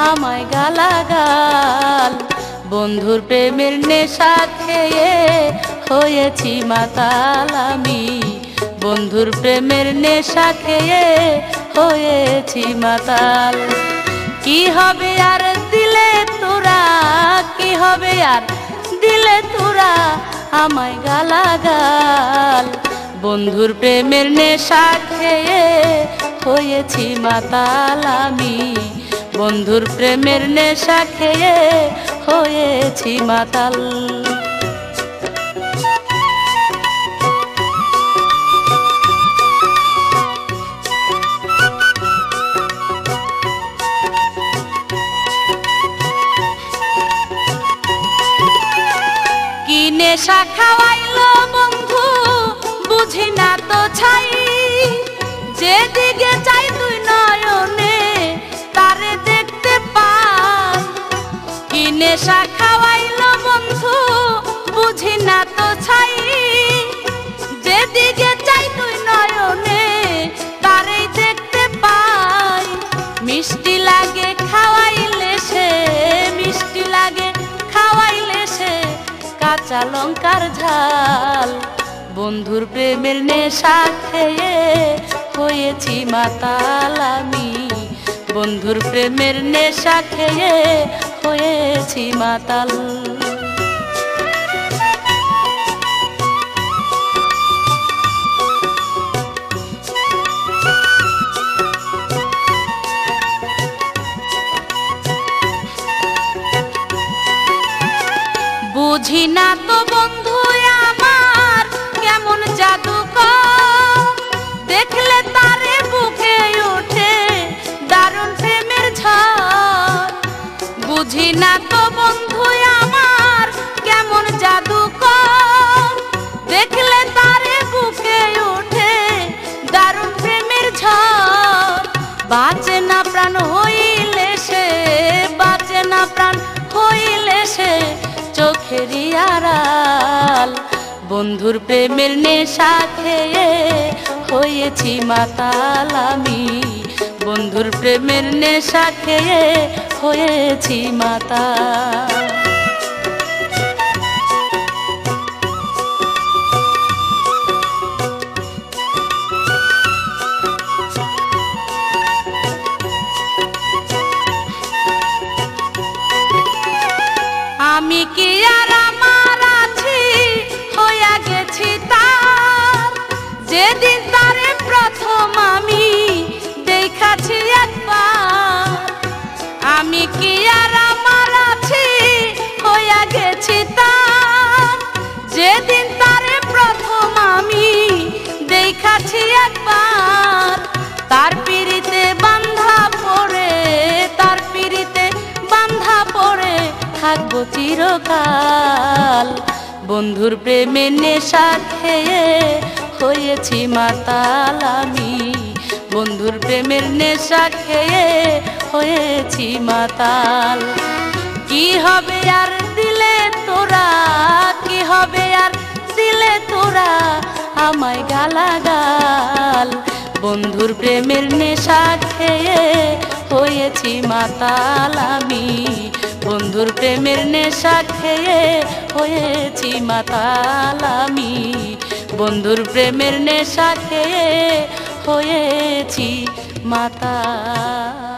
আমায় গালাগাল। বন্ধুর প্রেমের নেশা খেয়ে হয়েছি মাতাল আমি, বন্ধুর প্রেমের নেশা খেয়ে হয়েছি মাতাল। কি হবে আর দিলে তোরা, কি হবে আর দিলে তোরা আমায় গালাগাল। বন্ধুর প্রেমের নেশা খেয়ে হয়েছি মাতাল আমি, বন্ধুর প্রেমের নেশা খেয়ে হয়েছি মাতাল। কি নেশা খাওয়াইলো বন্ধু বুঝি না তো ছাই, যেদিকে চাই তুই নয়নে তারে দেখতে পাই। কি নেশা খাওয়াইলো বন্ধু বুঝি না তো ছাই, যেদিকে চাই তুই নয়নে তারেই দেখতে পাই। মিষ্টি লাগে খাওয়াইলে সে, মিষ্টি লাগে খাওয়াইলে সে কাঁচা লঙ্কার ঝাল। বন্ধুর প্রেমের নেশা খেয়ে হয়েছি মাতাল আমি, বন্ধুর প্রেমের নেশা খেয়ে হয়েছি মাতাল। বুঝি না তো বন্ধু আমার কেমন জাদুকর, দেখলে তারে বুকে ওঠে দারুণ প্রেমের ঝড়। বুঝি না তো বন্ধু আমার কেমন জাদুকর, দেখলে তারে বুকে ওঠে দারুণ প্রেমের ঝড়। বাঁচে না প্রাণ হইলে সে, বাঁচে না প্রাণ হইলে সে চোখেরই আড়াল। বন্ধুর প্রেমের নেশা খেয়ে হয়েছি মাতাল আমি, বন্ধুর প্রেমের নেশা খেয়ে হয়েছি মাতাল। আমি কি আর আমার আছি হইয়া গেছি তার, যেদিন তারে প্রথম আমি দেখাছি একবার। আমি কি আর আমার আছি হইয়া গেছি তার, যেদিন তারে প্রথম আমি দেখাছি একবার। তার পিড়িতে বান্ধা পড়ে, তার পিড়িতে বান্ধা পড়ে থাকবো চিরকাল। বন্ধুর প্রেমের নেশা খেয়ে হয়েছি মাতাল আমি, বন্ধুর প্রেমের নেশা খেয়ে হয়েছি মাতাল। কি হবে আর দিলে তোরা, কি হবে আর দিলে তোরা আমায় গালাগাল। বন্ধুর প্রেমের নেশা খেয়ে হয়েছি মাতাল আমি, বন্ধুর প্রেমের নেশা খেয়ে হয়েছি মাতাল আমি, বন্ধুর প্রেমের নেশা খেয়ে হয়েছি মাতাল।